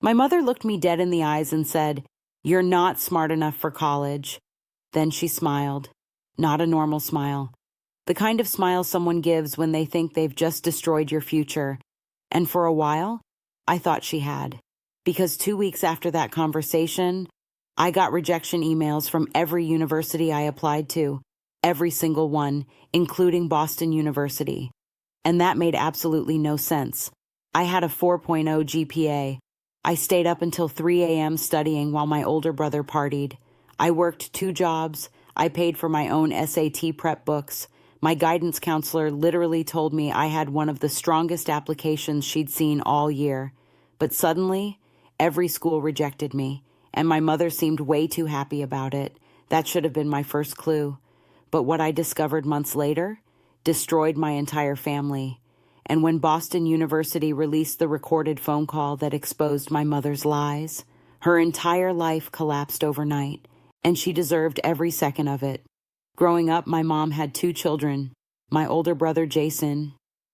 My mother looked me dead in the eyes and said, "You're not smart enough for college." Then she smiled. Not a normal smile. The kind of smile someone gives when they think they've just destroyed your future. And for a while, I thought she had. Because 2 weeks after that conversation, I got rejection emails from every university I applied to, every single one, including Boston University. And that made absolutely no sense. I had a 4.0 GPA. I stayed up until 3 a.m. studying while my older brother partied. I worked 2 jobs. I paid for my own SAT prep books. My guidance counselor literally told me I had one of the strongest applications she'd seen all year. But suddenly, every school rejected me, and my mother seemed way too happy about it. That should have been my first clue. But what I discovered months later destroyed my entire family. And when Boston University released the recorded phone call that exposed my mother's lies, her entire life collapsed overnight, and she deserved every second of it. Growing up, my mom had 2 children, my older brother Jason,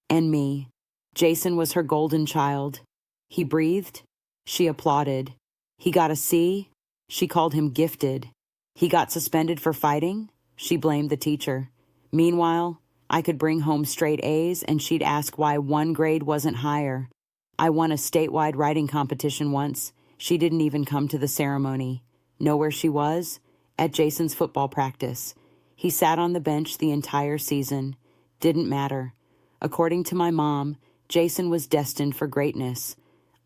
and me. Jason was her golden child. He breathed, she applauded. He got a C, she called him gifted. He got suspended for fighting, she blamed the teacher. Meanwhile, I could bring home straight A's and she'd ask why 1 grade wasn't higher. I won a statewide writing competition once. She didn't even come to the ceremony. Know where she was? At Jason's football practice. He sat on the bench the entire season. Didn't matter. According to my mom, Jason was destined for greatness.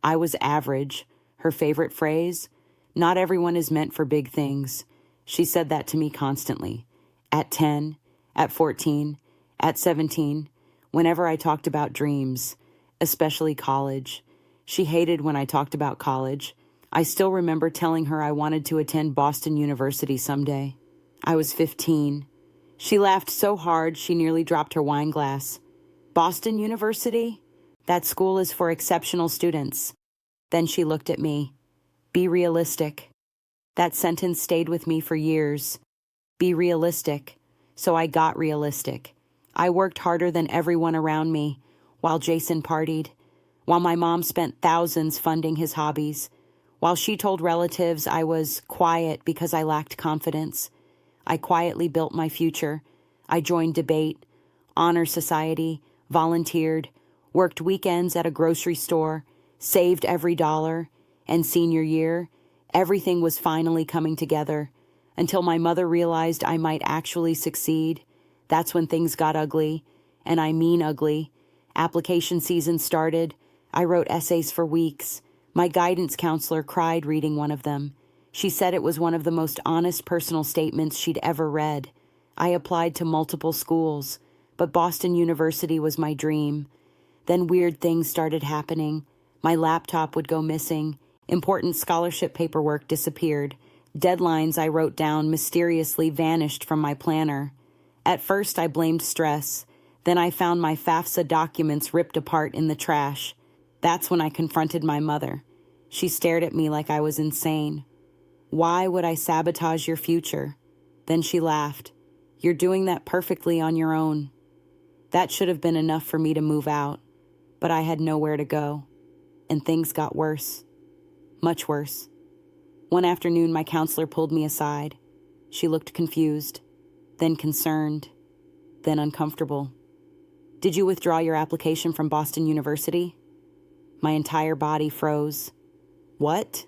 I was average. Her favorite phrase? Not everyone is meant for big things. She said that to me constantly. At 10, at 14, at 17, whenever I talked about dreams, especially college. She hated when I talked about college. I still remember telling her I wanted to attend Boston University someday. I was 15. She laughed so hard she nearly dropped her wine glass. Boston University? That school is for exceptional students. Then she looked at me. Be realistic. That sentence stayed with me for years. Be realistic. So I got realistic. I worked harder than everyone around me, while Jason partied, while my mom spent thousands funding his hobbies, while she told relatives I was quiet because I lacked confidence. I quietly built my future. I joined debate, honor society, volunteered, worked weekends at a grocery store, saved every dollar, and senior year, everything was finally coming together until my mother realized I might actually succeed. That's when things got ugly, and I mean ugly. Application season started. I wrote essays for weeks. My guidance counselor cried reading one of them. She said it was one of the most honest personal statements she'd ever read. I applied to multiple schools, but Boston University was my dream. Then weird things started happening. My laptop would go missing. Important scholarship paperwork disappeared. Deadlines I wrote down mysteriously vanished from my planner. At first, I blamed stress. Then I found my FAFSA documents ripped apart in the trash. That's when I confronted my mother. She stared at me like I was insane. Why would I sabotage your future? Then she laughed. You're doing that perfectly on your own. That should have been enough for me to move out, but I had nowhere to go. And things got worse. Much worse. One afternoon, my counselor pulled me aside. She looked confused, then concerned, then uncomfortable. Did you withdraw your application from Boston University? My entire body froze. What?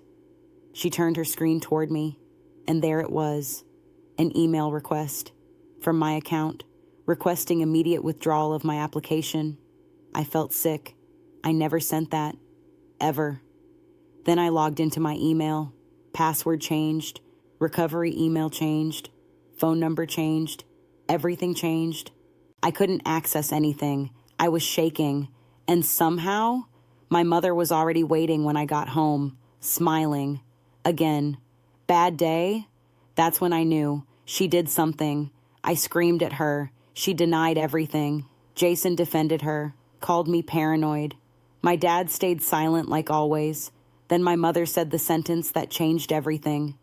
She turned her screen toward me, and there it was, an email request from my account, requesting immediate withdrawal of my application. I felt sick. I never sent that. Ever. Then I logged into my email. Password changed. Recovery email changed. Phone number changed. Everything changed. I couldn't access anything. I was shaking. And somehow, my mother was already waiting when I got home, smiling. Again. Bad day? That's when I knew. She did something. I screamed at her. She denied everything. Jason defended her, called me paranoid. My dad stayed silent like always. Then my mother said the sentence that changed everything.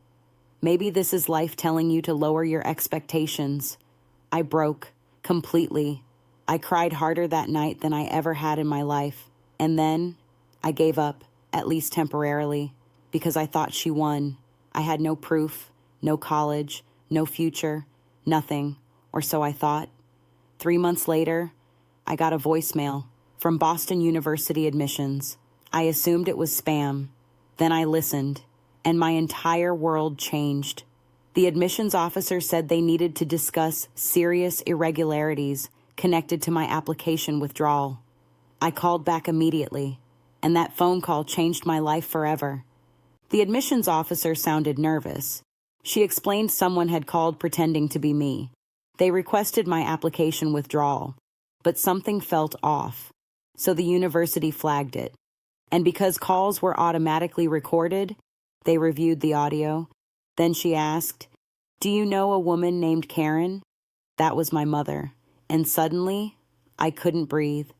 Maybe this is life telling you to lower your expectations. I broke, completely. I cried harder that night than I ever had in my life. And then I gave up. at least temporarily, because I thought she won. I had no proof, no college, no future, nothing, or so I thought. 3 months later, I got a voicemail from Boston University admissions. I assumed it was spam. Then I listened, and my entire world changed. The admissions officer said they needed to discuss serious irregularities connected to my application withdrawal. I called back immediately, and that phone call changed my life forever. The admissions officer sounded nervous. She explained someone had called pretending to be me. They requested my application withdrawal, but something felt off, so the university flagged it. And because calls were automatically recorded, they reviewed the audio. Then she asked, "Do you know a woman named Karen?" That was my mother. And suddenly, I couldn't breathe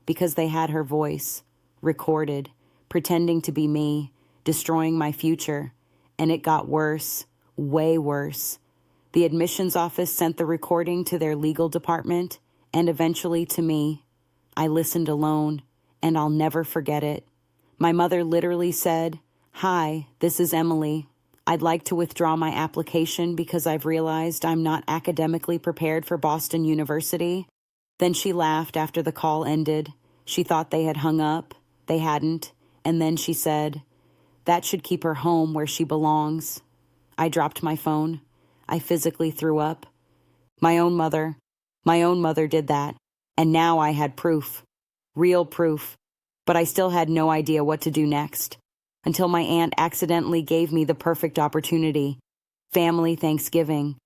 because they had her voice, recorded, pretending to be me, destroying my future. And it got worse, way worse. The admissions office sent the recording to their legal department and eventually to me. I listened alone, and I'll never forget it. My mother literally said, "Hi, this is Emily. I'd like to withdraw my application because I've realized I'm not academically prepared for Boston University." Then she laughed after the call ended. She thought they had hung up. They hadn't. And then she said, "That should keep her home where she belongs." I dropped my phone. I physically threw up. My own mother did that. And now I had proof. Real proof. But I still had no idea what to do next. Until my aunt accidentally gave me the perfect opportunity. Family Thanksgiving.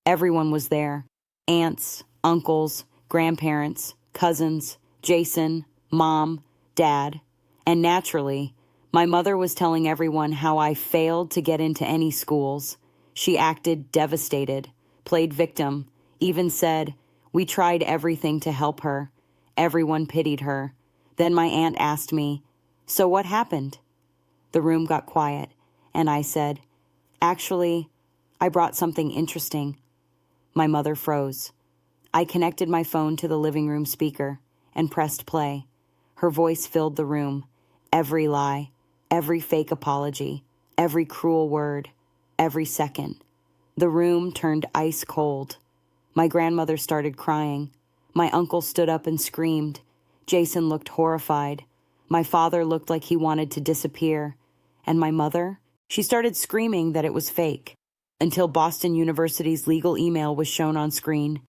Everyone was there. Aunts, uncles, grandparents, cousins, Jason, mom, dad. And naturally, my mother was telling everyone how I failed to get into any schools. She acted devastated, played victim, even said, "We tried everything to help her." Everyone pitied her. Then my aunt asked me, "So what happened?" The room got quiet, and I said, "Actually, I brought something interesting." My mother froze. I connected my phone to the living room speaker and pressed play. Her voice filled the room. Every lie, every fake apology, every cruel word, every second. The room turned ice cold. My grandmother started crying. My uncle stood up and screamed. Jason looked horrified. My father looked like he wanted to disappear. And my mother? She started screaming that it was fake, until Boston University's legal email was shown on screen.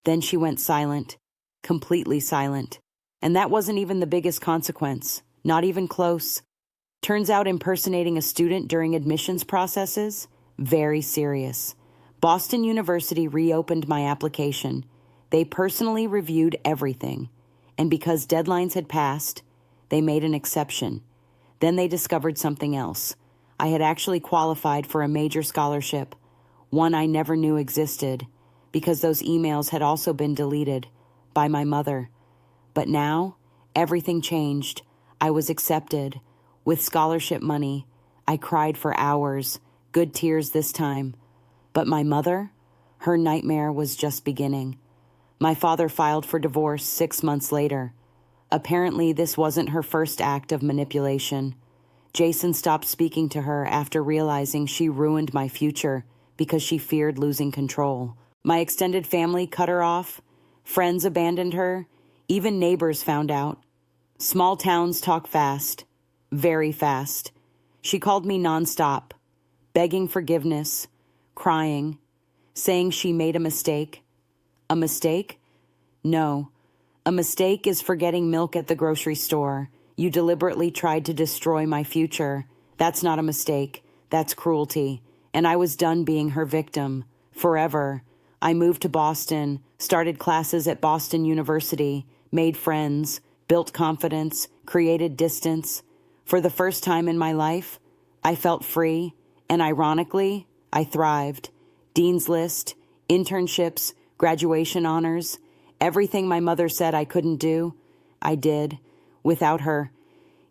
Then she went silent, completely silent. And that wasn't even the biggest consequence, not even close. Turns out impersonating a student during admissions processes? Very serious. Boston University reopened my application. They personally reviewed everything. And because deadlines had passed, they made an exception. Then they discovered something else. I had actually qualified for a major scholarship, one I never knew existed, because those emails had also been deleted by my mother. But now, everything changed. I was accepted. With scholarship money, I cried for hours, good tears this time. But my mother, her nightmare was just beginning. My father filed for divorce 6 months later. Apparently, this wasn't her first act of manipulation. Jason stopped speaking to her after realizing she ruined my future because she feared losing control. My extended family cut her off. Friends abandoned her. Even neighbors found out. Small towns talk fast, very fast. She called me nonstop, begging forgiveness, crying, saying she made a mistake. A mistake? No. A mistake is forgetting milk at the grocery store. You deliberately tried to destroy my future. That's not a mistake. That's cruelty. And I was done being her victim. Forever. I moved to Boston, started classes at Boston University, made friends, built confidence, created distance. For the first time in my life, I felt free, and ironically, I thrived. Dean's List, internships, graduation honors, everything my mother said I couldn't do, I did, without her.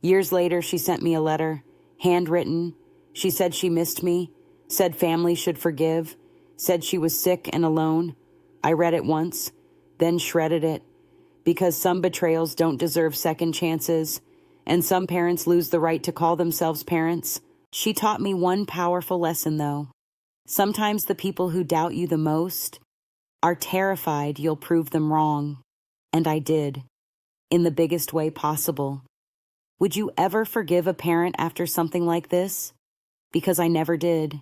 Years later, she sent me a letter, handwritten. She said she missed me, said family should forgive, said she was sick and alone. I read it once, then shredded it, because some betrayals don't deserve second chances, And some parents lose the right to call themselves parents. She taught me one powerful lesson, though. Sometimes the people who doubt you the most are terrified you'll prove them wrong. And I did, in the biggest way possible. Would you ever forgive a parent after something like this? Because I never did.